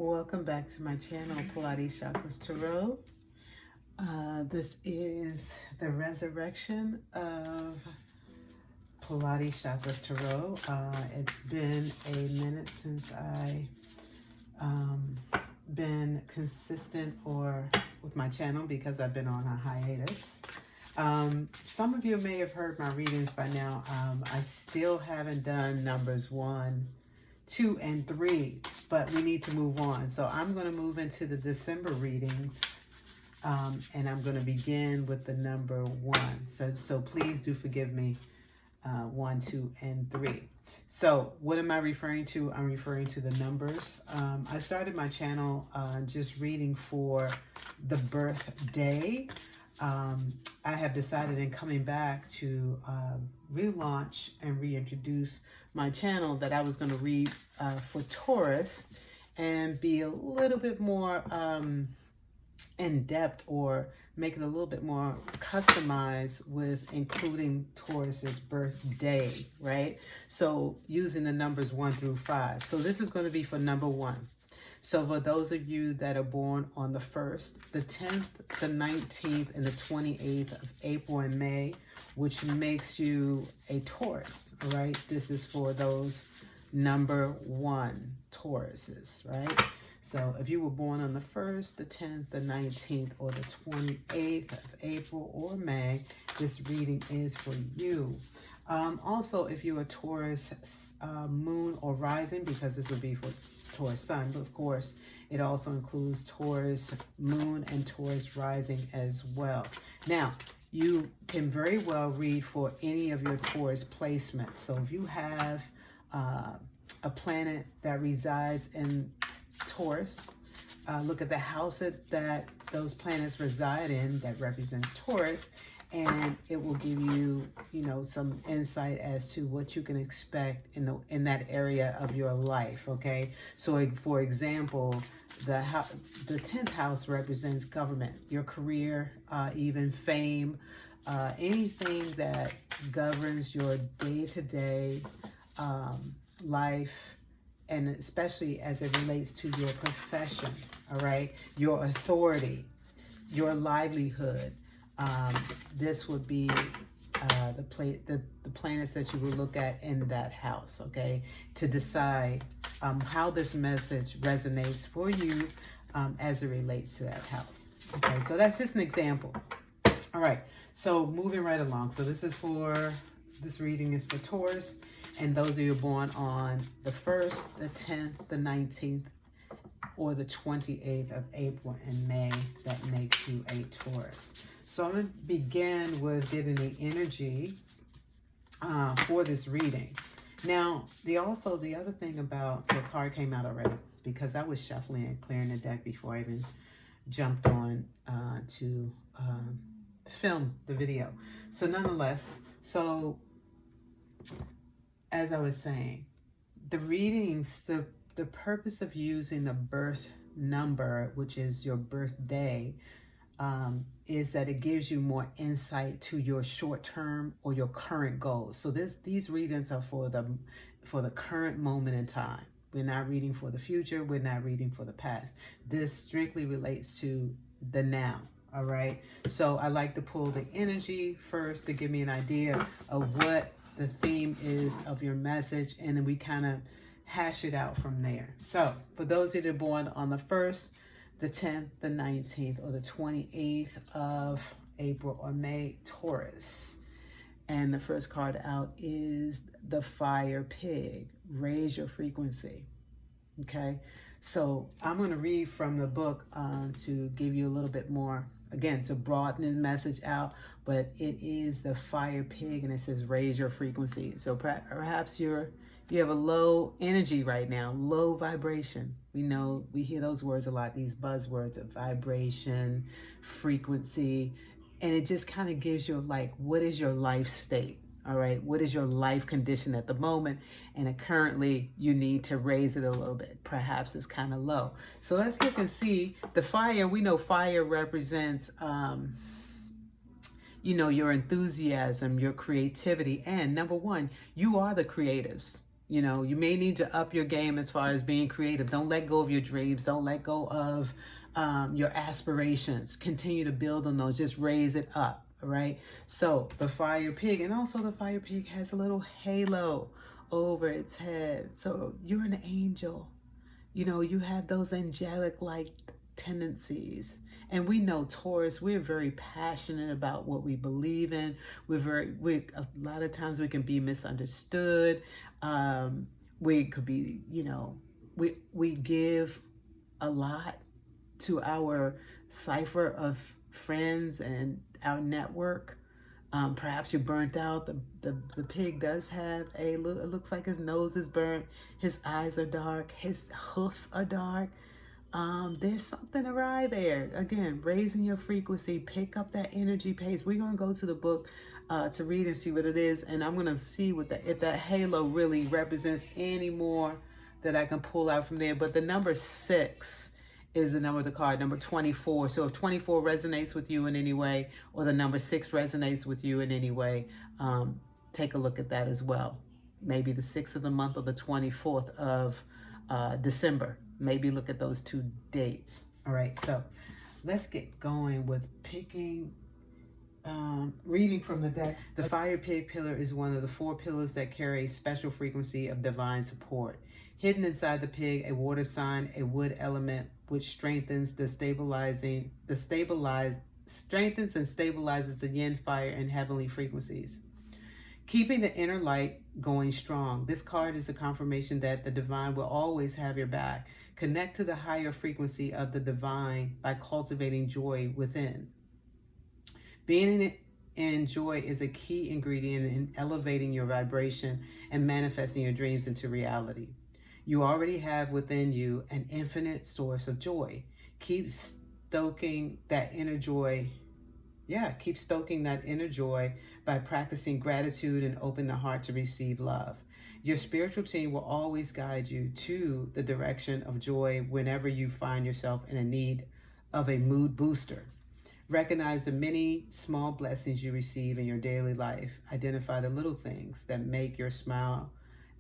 Welcome back to my channel, Pilates Chakras Tarot. This is the resurrection of Pilates Chakras Tarot. It's been a minute since I been consistent with my channel because I've been on a hiatus. Some of you may have heard my readings by now. I still haven't done numbers 1, 2, and 3, but we need to move on. So I'm going to move into the December readings, and I'm going to begin with the number 1. So please do forgive me, 1, 2, and 3. So what am I referring to? I'm referring to the numbers. I started my channel just reading for the birthday. I have decided in coming back to relaunch and reintroduce my channel that I was going to read for Taurus and be a little bit more in depth, or make it a little bit more customized with including Taurus's birthday, right? So using the numbers 1 through 5. So this is going to be for number 1. So for those of you that are born on the 1st, the 10th, the 19th, and the 28th of April and May, which makes you a Taurus, all right? This is for those number 1 Tauruses, right? So if you were born on the 1st, the 10th, the 19th, or the 28th of April or May, this reading is for you. Also, if you're a Taurus moon or rising, because this will be for Taurus sun, but of course, it also includes Taurus moon and Taurus rising as well. Now, you can very well read for any of your Taurus placements. So if you have a planet that resides in Taurus, look at the house that those planets reside in that represents Taurus, and it will give you, some insight as to what you can expect in that area of your life. Okay, so for example, the 10th house represents government, your career, even fame, anything that governs your day-to-day life, and especially as it relates to your profession, all right, your authority, your livelihood. This would be the planets that you will look at in that house, okay, to decide how this message resonates for you as it relates to that house. Okay, so that's just an example. All right, so moving right along. So this reading is for Taurus, and those of you born on the 1st, the 10th, the 19th, or the 28th of April and May, that makes you a Taurus. So I'm going to begin with getting the energy for this reading. Now, the other thing about, so a card came out already, because I was shuffling and clearing the deck before I even jumped on to film the video. So nonetheless, as I was saying, the readings, the purpose of using the birth number, which is your birthday, is that it gives you more insight to your short-term or your current goals. So these readings are for the current moment in time. We're not reading for the future. We're not reading for the past. This strictly relates to the now. All right. So I like to pull the energy first to give me an idea of what the theme is of your message, and then we kind of hash it out from there. So for those that are born on the 1st, the 10th, the 19th, or the 28th of April or May, Taurus. And the first card out is the Fire Pig. Raise your frequency. Okay. So I'm going to read from the book to give you a little bit more, again, to broaden the message out, but it is the Fire Pig, and it says raise your frequency. So perhaps you have a low energy right now, low vibration. We hear those words a lot, these buzzwords of vibration, frequency, and it just kind of gives you what is your life state? All right, what is your life condition at the moment? And currently you need to raise it a little bit. Perhaps it's kind of low. So let's look and see. The fire, we know fire represents, your enthusiasm, your creativity. And number 1, you are the creatives. You know, you may need to up your game as far as being creative. Don't let go of your dreams. Don't let go of your aspirations. Continue to build on those. Just raise it up. All right. So the fire pig, and also the fire pig has a little halo over its head. So you're an angel. You know, you have those angelic-like tendencies. And we know Taurus, we're very passionate about what we believe in. A lot of times we can be misunderstood. We could be, you know, we give a lot to our cipher of friends and our network. Perhaps you're burnt out. The pig does have it looks like his nose is burnt. His eyes are dark. His hoofs are dark. There's something awry there. Again, raising your frequency, pick up that energy pace. We're going to go to the book to read and see what it is. And I'm going to see if that halo really represents any more that I can pull out from there. But the number 6 is the number of the card, number 24. So if 24 resonates with you in any way, or the number 6 resonates with you in any way, take a look at that as well. Maybe the 6th of the month or the 24th of December. Maybe look at those 2 dates. All right, so let's get going with picking, reading from the deck. The fire pig pillar is one of the 4 pillars that carry a special frequency of divine support. Hidden inside the pig, a water sign, a wood element, which strengthens and stabilizes the yin, fire, and heavenly frequencies. Keeping the inner light going strong. This card is a confirmation that the divine will always have your back. Connect to the higher frequency of the divine by cultivating joy within. Being in joy is a key ingredient in elevating your vibration and manifesting your dreams into reality. You already have within you an infinite source of joy. Keep stoking that inner joy. Keep stoking that inner joy by practicing gratitude and open the heart to receive love. Your spiritual team will always guide you to the direction of joy whenever you find yourself in a need of a mood booster. Recognize the many small blessings you receive in your daily life. Identify the little things that make you smile,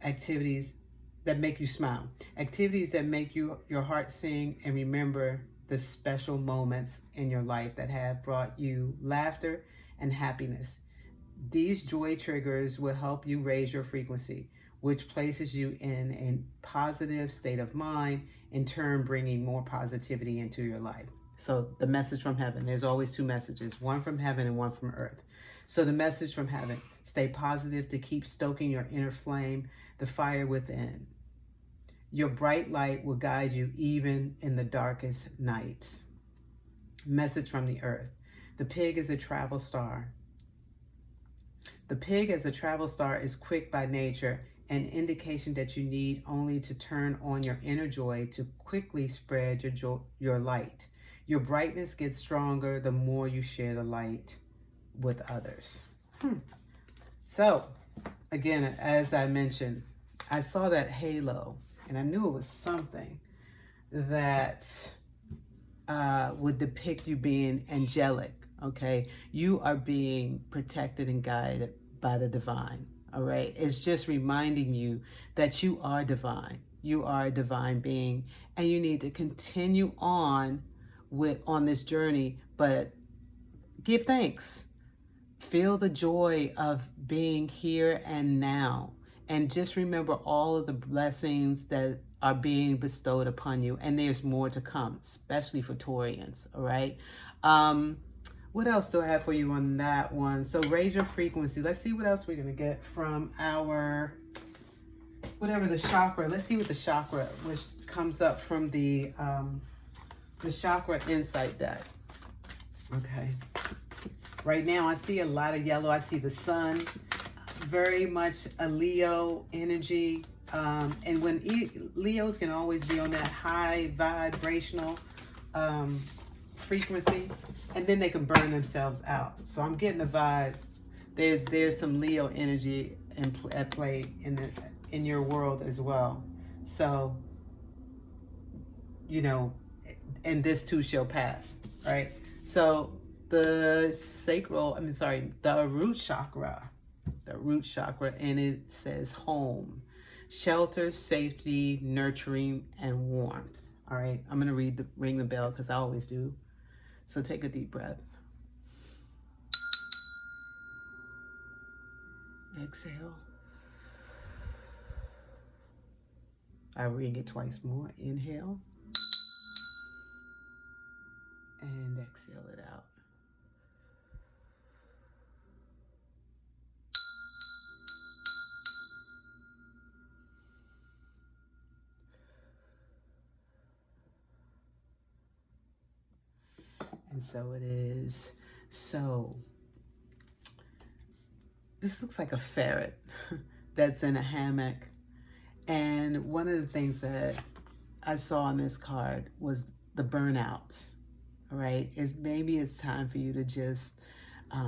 activities that make your heart sing, and remember the special moments in your life that have brought you laughter and happiness. These joy triggers will help you raise your frequency, which places you in a positive state of mind, in turn bringing more positivity into your life. So the message from heaven, there's always 2 messages, one from heaven and one from earth. So the message from heaven, stay positive to keep stoking your inner flame, the fire within. Your bright light will guide you even in the darkest nights. Message from the earth. The pig is a travel star. The pig as a travel star is quick by nature, an indication that you need only to turn on your inner joy to quickly spread your light. Your brightness gets stronger the more you share the light with others. So, again, as I mentioned, I saw that halo, and I knew it was something that would depict you being angelic, okay? You are being protected and guided by the divine, all right? It's just reminding you that you are divine. You are a divine being, and you need to continue on this journey, but give thanks. Feel the joy of being here and now. And just remember all of the blessings that are being bestowed upon you. And there's more to come, especially for Taurians, all right? What else do I have for you on that one? So raise your frequency. Let's see what else we're going to get from our, whatever the chakra. Let's see what the chakra, which comes up from the chakra insight deck. Okay. Right now, I see a lot of yellow. I see the sun, very much a Leo energy. And when Leos can always be on that high vibrational frequency, and then they can burn themselves out. So I'm getting the vibe. There's some Leo energy at play in your world as well. So, you know, and this too shall pass, right? So the root chakra, and it says home. Shelter, safety, nurturing, and warmth. All right, I'm going to ring the bell because I always do. So take a deep breath. Exhale. I ring it twice more. Inhale. And exhale it out. And so it is. So this looks like a ferret that's in a hammock. And one of the things that I saw on this card was the burnout, right? Maybe it's time for you to just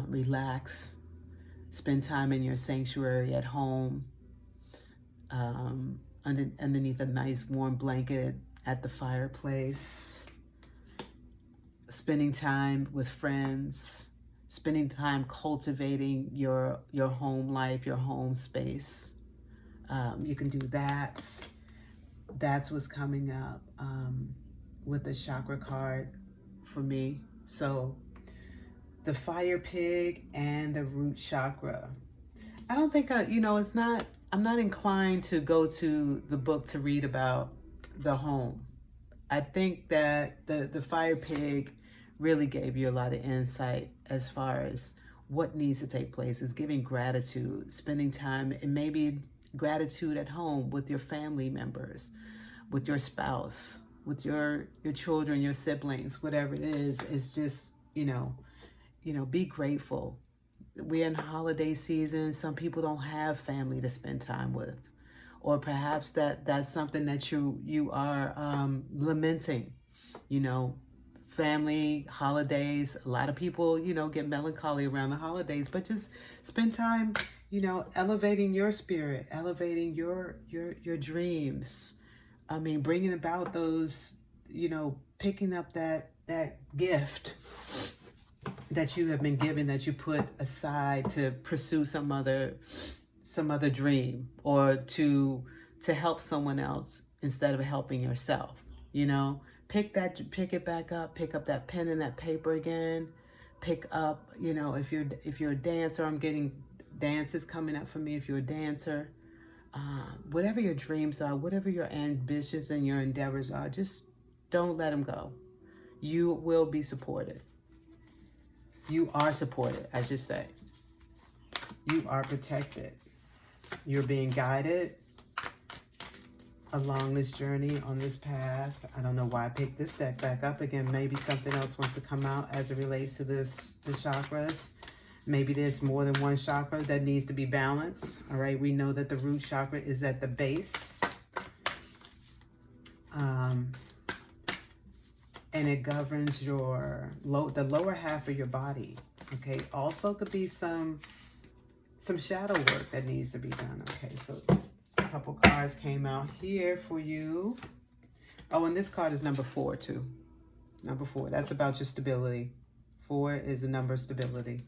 relax, spend time in your sanctuary at home, underneath a nice warm blanket at the fireplace, spending time with friends, spending time cultivating your home life, your home space. You can do that. That's what's coming up with the chakra card for me. So the fire pig and the root chakra. I don't think I'm not inclined to go to the book to read about the home. I think that the fire pig really gave you a lot of insight as far as what needs to take place, is giving gratitude, spending time, and maybe gratitude at home with your family members, with your spouse, with your children, your siblings, whatever it is. It's just, be grateful. We're in holiday season. Some people don't have family to spend time with, or perhaps that's something that you are lamenting. Family, holidays. A lot of people, get melancholy around the holidays, but just spend time, elevating your spirit, elevating your dreams. I mean, bringing about those, picking up that gift that you have been given, that you put aside to pursue some other dream, or to help someone else instead of helping yourself. Pick it back up, pick up that pen and that paper again. Pick up, if you're a dancer, I'm getting dances coming up for me. If you're a dancer, whatever your dreams are, whatever your ambitions and your endeavors are, just don't let them go. You will be supported. You are supported, I should say. You are protected. You're being guided along this journey, on this path. I don't know why I picked this deck back up again. Maybe something else wants to come out as it relates to the chakras. Maybe there's more than one chakra that needs to be balanced. All right, we know that the root chakra is at the base. And it governs the lower half of your body. Okay, also could be some shadow work that needs to be done. Okay, so a couple cards came out here for you. Oh, and this card is number 4 too. Number 4, that's about your stability. 4 is the number of stability.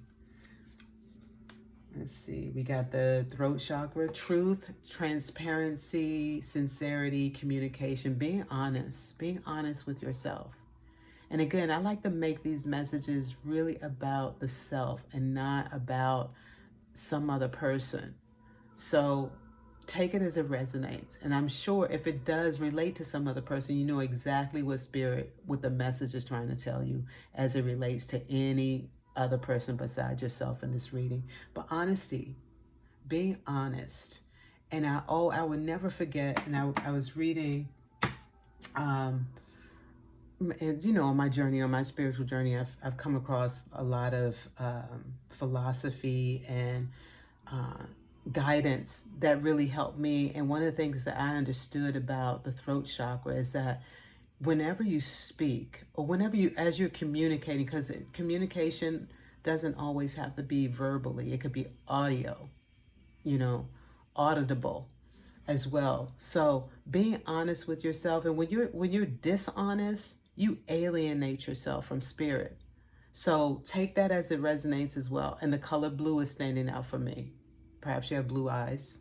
Let's see, we got the throat chakra, truth, transparency, sincerity, communication, being honest with yourself. And again, I like to make these messages really about the self and not about some other person. So take it as it resonates. And I'm sure if it does relate to some other person, you know exactly what the message is trying to tell you as it relates to any other person besides yourself in this reading. But honesty, being honest. And I would never forget, and I was reading, and on my journey, on my spiritual journey, I've come across a lot of philosophy and guidance that really helped me. And one of the things that I understood about the throat chakra is that whenever you speak, or as you're communicating, because communication doesn't always have to be verbally, it could be audio, auditable as well. So being honest with yourself, and when you're dishonest, you alienate yourself from spirit. So take that as it resonates as well. And the color blue is standing out for me. Perhaps you have blue eyes.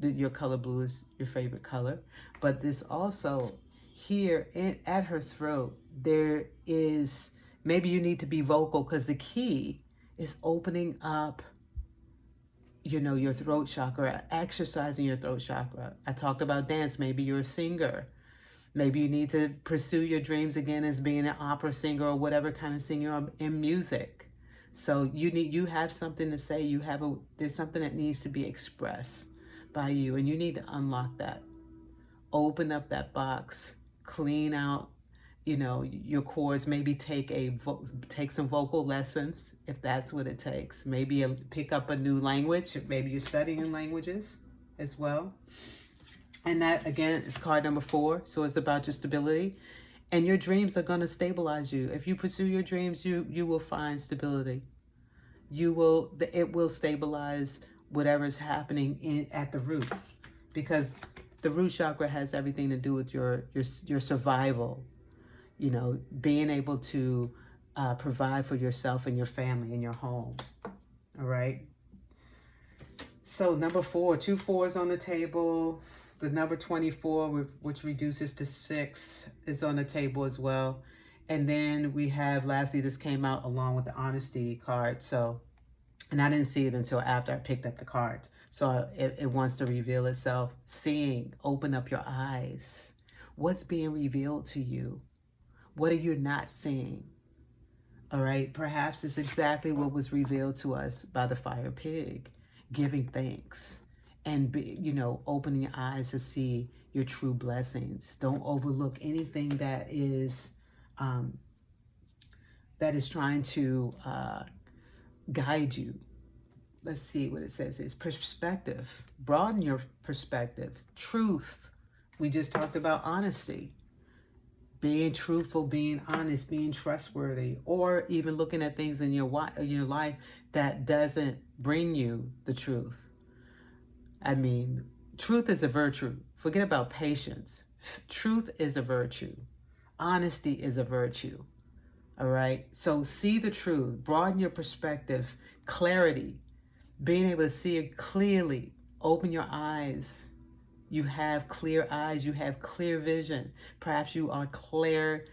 your color blue is your favorite color. But this also here at her throat, there is, maybe you need to be vocal because the key is opening up, you know, your throat chakra, exercising your throat chakra. I talked about dance. Maybe you're a singer. Maybe you need to pursue your dreams again as being an opera singer or whatever kind of singer in music. So you have something to say. There's something that needs to be expressed by you, and you need to unlock that. Open up that box, clean out, you know, your chords. Maybe take some vocal lessons if that's what it takes. Maybe pick up a new language. Maybe you're studying languages as well. And that, again, is card number 4. So it's about your stability. And your dreams are going to stabilize you. If you pursue your dreams, you will find stability. It will stabilize whatever's happening at the root. Because the root chakra has everything to do with your survival. You know, being able to provide for yourself and your family and your home. All right. So number 4, 2 4s on the table. The number 24, which reduces to 6, is on the table as well. And then we have, lastly, this came out along with the honesty card. So, and I didn't see it until after I picked up the cards. So it wants to reveal itself. Seeing, open up your eyes. What's being revealed to you? What are you not seeing? All right. Perhaps it's exactly what was revealed to us by the fire pig. Giving thanks. And, opening your eyes to see your true blessings. Don't overlook anything that is trying to guide you. Let's see what it says. It's perspective. Broaden your perspective. Truth. We just talked about honesty. Being truthful, being honest, being trustworthy, or even looking at things in your life that doesn't bring you the truth. I mean, truth is a virtue. Forget about patience. Truth is a virtue. Honesty is a virtue. All right? So see the truth. Broaden your perspective. Clarity. Being able to see it clearly. Open your eyes. You have clear eyes. You have clear vision. Perhaps you are clairvoyant?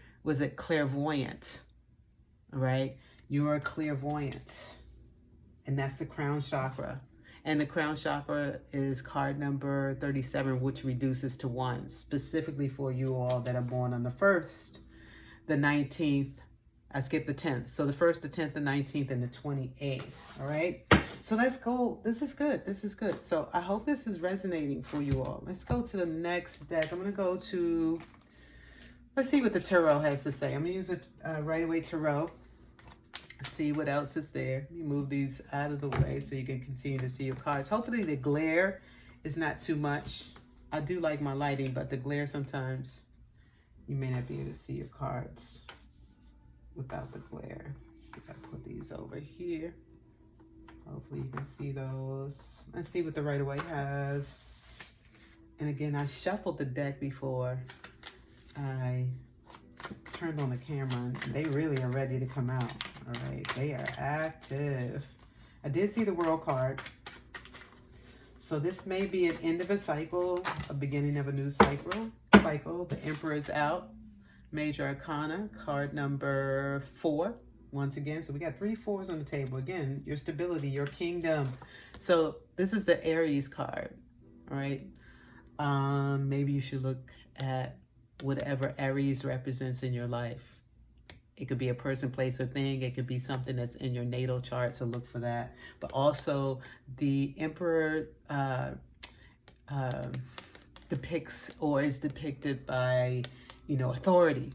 All right? You are clairvoyant. And that's the crown chakra. And the crown chakra is card number 37, which reduces to 1, specifically for you all that are born on the 1st, the 19th. I skipped the 10th. So the 1st, the 10th, the 19th, and the 28th. All right. So let's go. This is good. This is good. So I hope this is resonating for you all. Let's go to the next deck. I'm going to go to, let's see what the tarot has to say. I'm going to use a Right Away Tarot. See what else is there. Let me move these out of the way so you can continue to see your cards. Hopefully the glare is not too much. I do like my lighting, but the glare sometimes you may not be able to see your cards without the glare. Let's see if I put these over here. Hopefully you can see those. Let's see what the Right Away has. And again, I shuffled the deck before I turned on the camera, and they really are ready to come out. All right, they are active. I did see the World card. So this may be an end of a cycle, a beginning of a new cycle. The Emperor is out. Major Arcana, card number 4. Once again, so we got 3 4s on the table. Again, your stability, your kingdom. So this is the Aries card. All right. Maybe you should look at whatever Aries represents in your life. It could be a person, place, or thing. It could be something that's in your natal chart, so look for that. But also, the Emperor depicts or is depicted by, authority.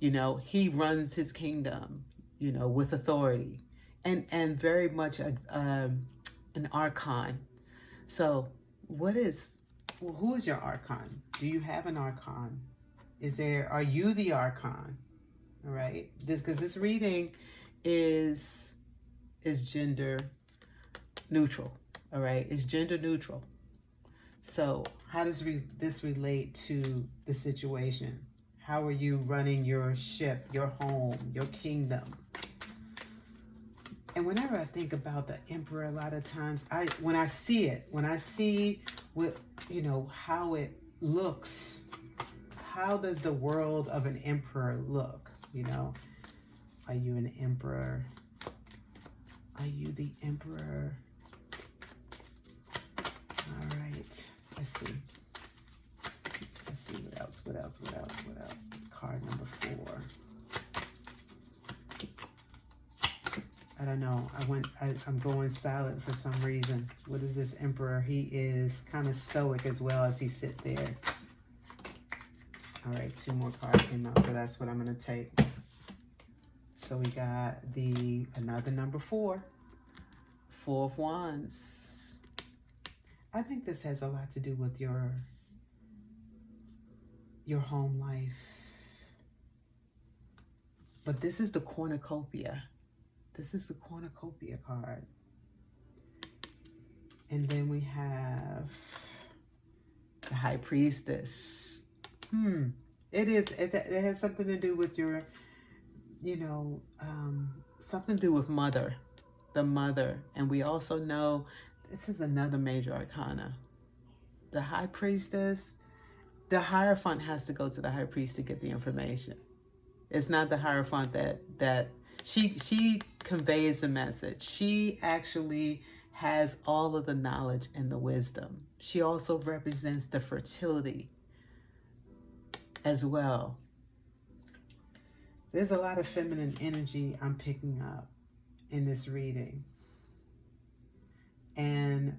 He runs his kingdom, with authority. And very much an archon. So who is your archon? Do you have an archon? Are you the archon? All right, because this reading is gender neutral. All right, it's gender neutral. So how does this relate to the situation? How are you running your ship, your home, your kingdom? And whenever I think about the emperor, a lot of times when I see what, you know, how it looks, how does the world of an emperor look? You know, are you an emperor? Are you the emperor? All right, let's see. Let's see what else, what else, what else, what else. Card number 4. I don't know. I'm going silent for some reason. What is this emperor? He is kind of stoic as well as he sit there. All right, 2 more cards came out, so that's what I'm going to take. So we got another number 4. 4 of Wands. I think this has a lot to do with your home life. But this is the cornucopia. This is the cornucopia card. And then we have the High Priestess. It has something to do with your, you know, something to do with mother, the mother. And we also know this is another major arcana. The High Priestess, the Hierophant has to go to the High Priest to get the information. It's not the Hierophant that she conveys the message. She actually has all of the knowledge and the wisdom. She also represents the fertility as well. There's a lot of feminine energy I'm picking up in this reading. And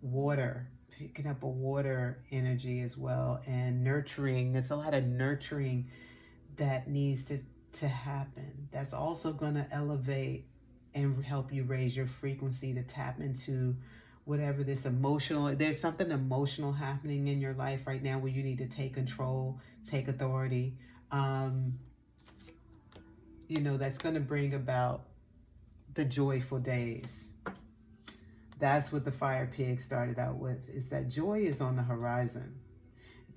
water, picking up a water energy as well. And nurturing, there's a lot of nurturing that needs to happen. That's also going to elevate and help you raise your frequency to tap into whatever this emotional, there's something emotional happening in your life right now where you need to take control, take authority. You know, that's going to bring about the joyful days. That's what the fire pig started out with, is that joy is on the horizon.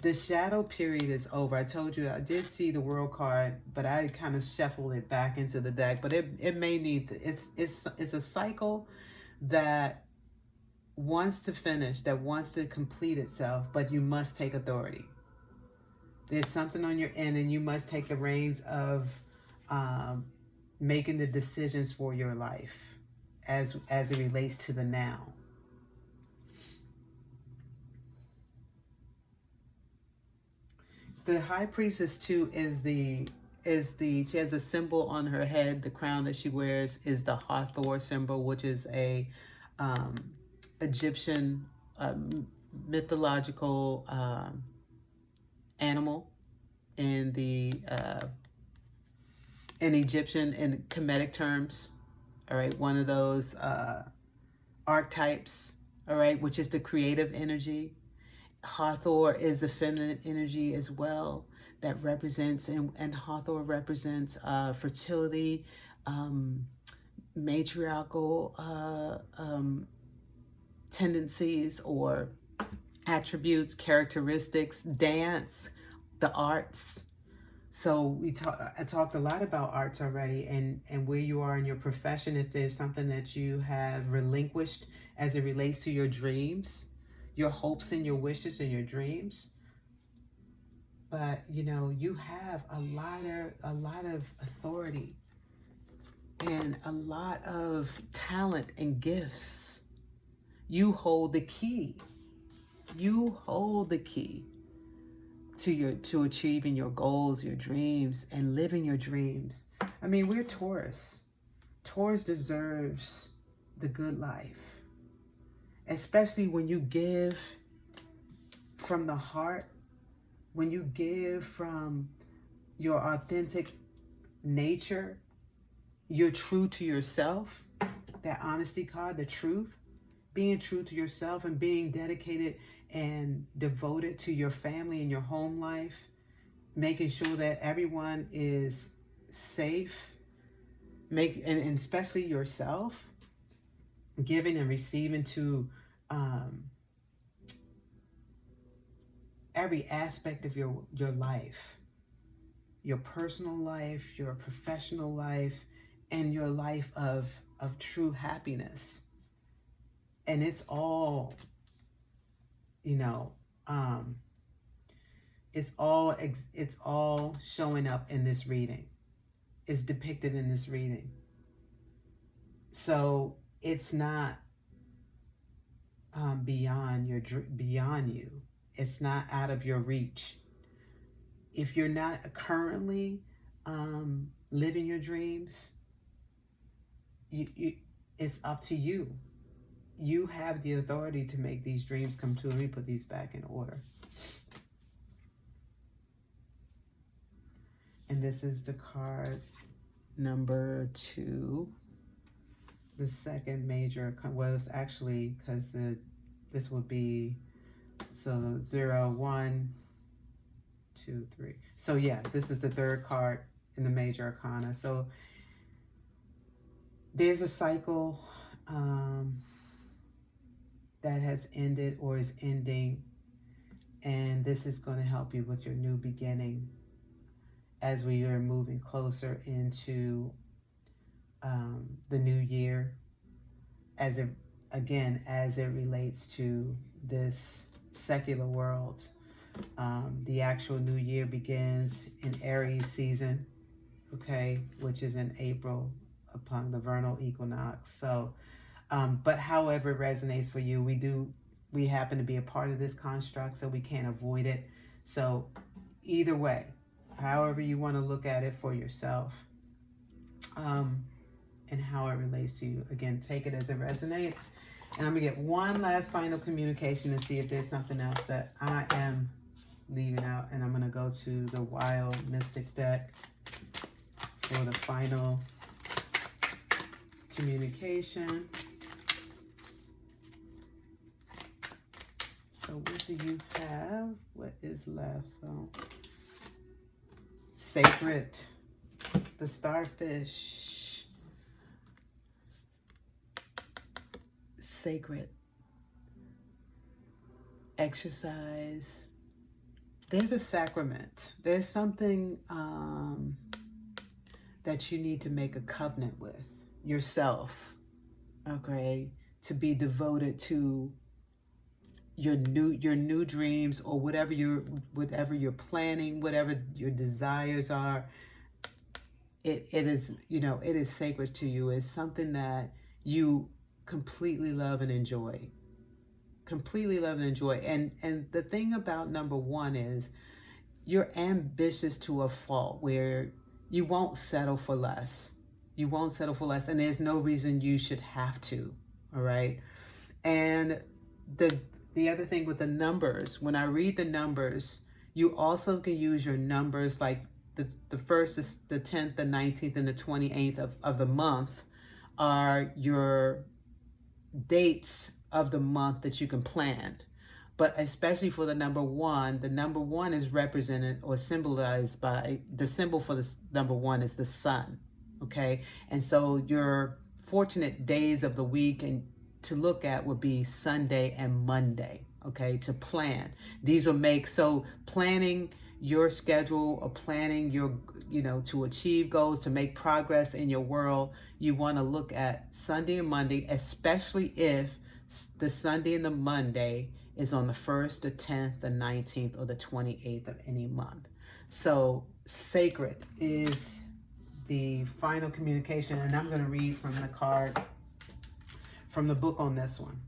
The shadow period is over. I told you I did see the world card, but I kind of shuffled it back into the deck. But it may need to, it's a cycle that wants to finish, that wants to complete itself, but you must take authority. There's something on your end, and you must take the reins of making the decisions for your life as it relates to the now. The High Priestess too she has a symbol on her head. The crown that she wears is the Hathor symbol, which is a Egyptian mythological animal in Egyptian, in Kemetic terms. All right, one of those archetypes. All right, which is the creative energy. Hathor is a feminine energy as well that represents, and Hathor represents fertility, matriarchal tendencies or attributes, characteristics, dance, the arts. So I talked a lot about arts already, and where you are in your profession, if there's something that you have relinquished as it relates to your dreams, your hopes and your wishes and your dreams. But you know, you have a lot of authority and a lot of talent and gifts. You hold the key. You hold the key to achieving your goals, your dreams, and living your dreams. I mean, we're Taurus. Taurus deserves the good life. Especially when you give from the heart, when you give from your authentic nature, you're true to yourself. That honesty card, the truth, being true to yourself and being dedicated and devoted to your family and your home life, making sure that everyone is safe, and especially yourself, giving and receiving to every aspect of your life, your personal life, your professional life, and your life of true happiness. And it's all, you know, it's all showing up in this reading. It's depicted in this reading. So it's not beyond you. It's not out of your reach. If you're not currently living your dreams, it's up to you. You have the authority to make these dreams come true. Let me put these back in order. And this is the card number 2. The second major, well, it's actually, because this would be, so 0, 1, 2, 3. So yeah, this is the third card in the major arcana. So there's a cycle that has ended or is ending, and this is going to help you with your new beginning as we are moving closer into the new year, as it relates to this secular world. The actual new year begins in Aries season, okay, which is in April upon the vernal equinox. So but however it resonates for you, we happen to be a part of this construct, so we can't avoid it. So either way, however you want to look at it for yourself, and how it relates to you, again, take it as it resonates. And I'm gonna get one last final communication and see if there's something else that I am leaving out. And I'm gonna go to the Wild Mystics deck for the final communication. So what do you have? What is left? So sacred, the starfish, sacred, exercise. There's a sacrament. There's something that you need to make a covenant with yourself, okay, to be devoted to your new dreams, or whatever you're planning, whatever your desires are. It is, it is sacred to you. It's something that you completely love and enjoy. And the thing about number 1 is you're ambitious to a fault, where you won't settle for less. And there's no reason you should have to. All right. And the other thing with the numbers, when I read the numbers, you also can use your numbers, like the first is the 10th, the 19th, and the 28th of the month are your dates of the month that you can plan. But especially for the number 1 is represented or symbolized by, the symbol for the number 1 is the sun. Okay. And so your fortunate days of the week and to look at would be Sunday and Monday, okay, to plan. These will make, so planning your schedule or planning your, to achieve goals, to make progress in your world, you want to look at Sunday and Monday, especially if the Sunday and the Monday is on the 1st, the 10th, the 19th, or the 28th of any month. So sacred is the final communication, and I'm going to read from the card from the book on this one.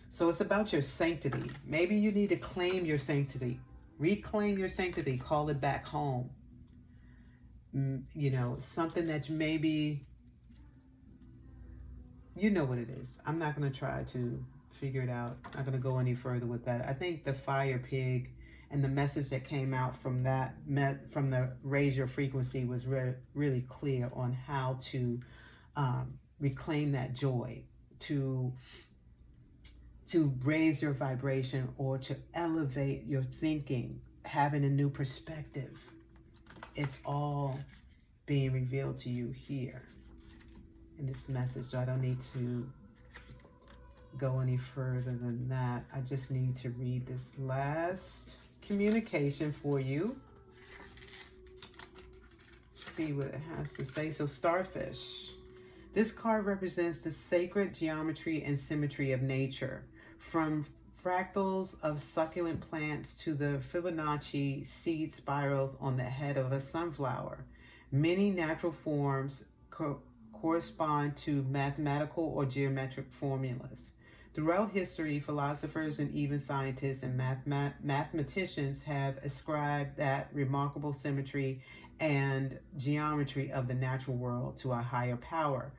So it's about your sanctity. Maybe you need to claim your sanctity, reclaim your sanctity, call it back home. Something that maybe, you know what it is. I'm not going to try to figure it out. I'm not going to go any further with that. I think the fire pig and the message that came out from that, from the Raise Your Frequency, was really clear on how to reclaim that joy, to raise your vibration, or to elevate your thinking, having a new perspective. It's all being revealed to you here in this message. So I don't need to go any further than that. I just need to read this last communication for you. see what it has to say. So starfish. This card represents the sacred geometry and symmetry of nature, from fractals of succulent plants to the Fibonacci seed spirals on the head of a sunflower. Many natural forms correspond to mathematical or geometric formulas. Throughout history, philosophers and even scientists and mathematicians have ascribed that remarkable symmetry and geometry of the natural world to a higher power.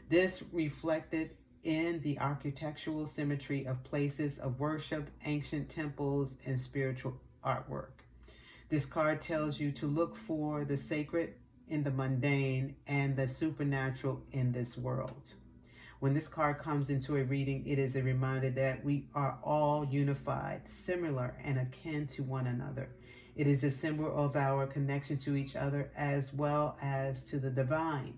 This reflected in the architectural symmetry of places of worship, ancient temples, and spiritual artwork. This card tells you to look for the sacred in the mundane and the supernatural in this world. When this card comes into a reading, it is a reminder that we are all unified, similar, and akin to one another. It is a symbol of our connection to each other as well as to the divine.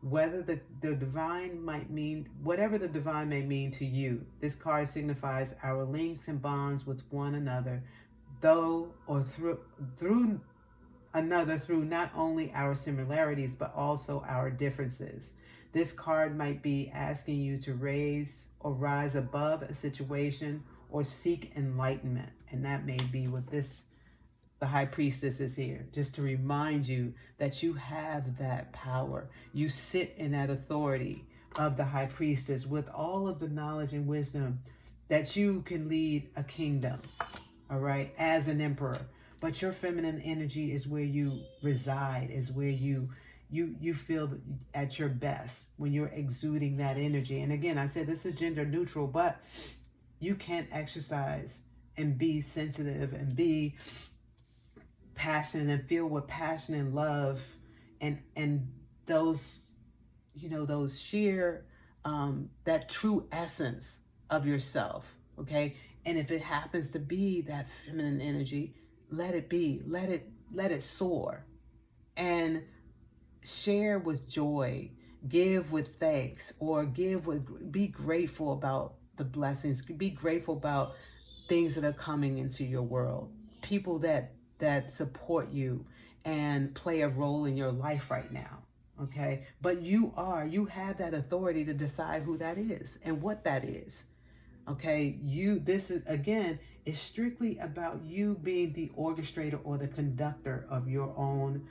Whether the divine might mean, whatever the divine may mean to you, this card signifies our links and bonds with one another, though or through another through not only our similarities but also our differences. This card might be asking you to rise above a situation or seek enlightenment. And that may be what the High Priestess is here, just to remind you that you have that power. You sit in that authority of the High Priestess with all of the knowledge and wisdom that you can lead a kingdom, all right, as an emperor. But your feminine energy is where you reside, is where you feel at your best when you're exuding that energy. And again, I said this is gender neutral, but you can exercise and be sensitive and be passionate and feel with passion and love and those, those sheer, that true essence of yourself, okay? And if it happens to be that feminine energy, let it be, let it soar, and share with joy, give with thanks, or be grateful about the blessings, be grateful about things that are coming into your world, people that support you and play a role in your life right now, okay? But you have that authority to decide who that is and what that is, okay? This is, again, is strictly about you being the orchestrator or the conductor of your own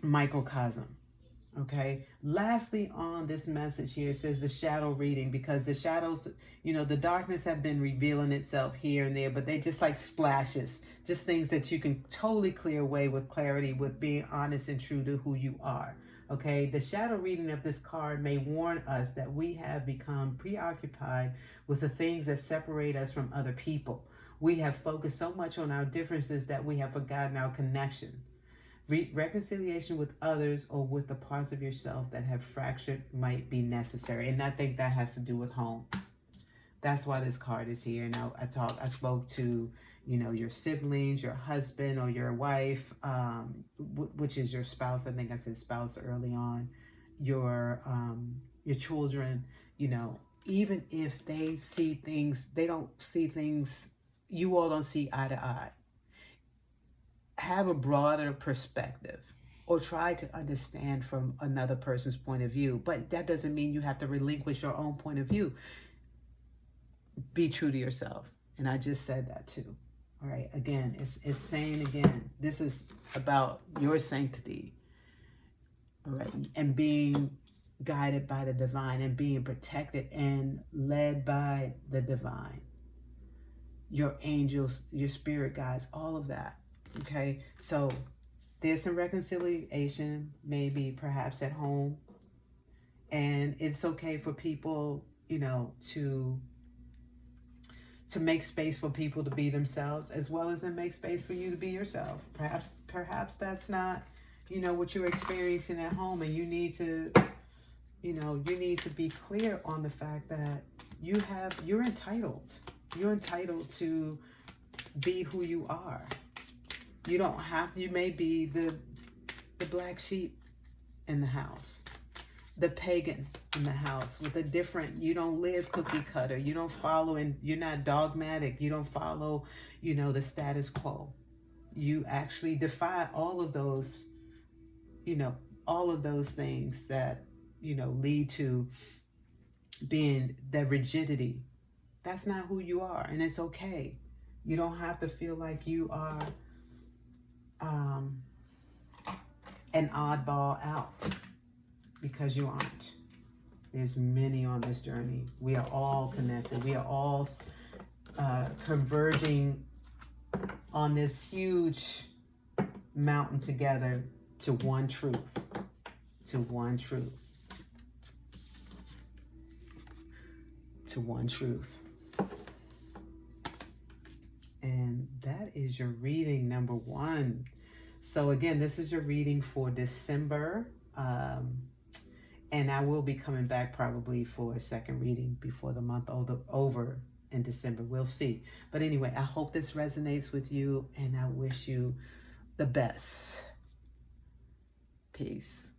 microcosm. Okay. Lastly, on this message here, it says the shadow reading, because the shadows, the darkness have been revealing itself here and there, but they just like splashes, just things that you can totally clear away with clarity, with being honest and true to who you are. Okay. The shadow reading of this card may warn us that we have become preoccupied with the things that separate us from other people. We have focused so much on our differences that we have forgotten our connection. Reconciliation with others or with the parts of yourself that have fractured might be necessary. And I think that has to do with home. That's why this card is here. Now I spoke to, your siblings, your husband or your wife, which is your spouse. I think I said spouse early on. Your children, even if they see things, they don't see things, you all don't see eye to eye. Have a broader perspective or try to understand from another person's point of view. But that doesn't mean you have to relinquish your own point of view. Be true to yourself. And I just said that too. All right. Again, it's saying again, this is about your sanctity. All right. And being guided by the divine and being protected and led by the divine. Your angels, your spirit guides, all of that. Okay, so there's some reconciliation, maybe perhaps at home. And it's okay for people, to make space for people to be themselves, as well as to make space for you to be yourself. Perhaps that's not, what you're experiencing at home, and you need to be clear on the fact that you're entitled. You're entitled to be who you are. You don't have to, you may be the black sheep in the house, the pagan in the house with a different, you don't live cookie cutter, you don't follow, and you're not dogmatic, you don't follow, the status quo. You actually defy all of those, all of those things that, lead to being that rigidity. That's not who you are, and it's okay. You don't have to feel like you are an oddball out, because you aren't. There's many on this journey. We are all connected. We are all converging on this huge mountain together to one truth. To one truth. To one truth. And that is your reading number 1. So again, this is your reading for December. And I will be coming back probably for a second reading before the month over in December. We'll see. But anyway, I hope this resonates with you, and I wish you the best. Peace.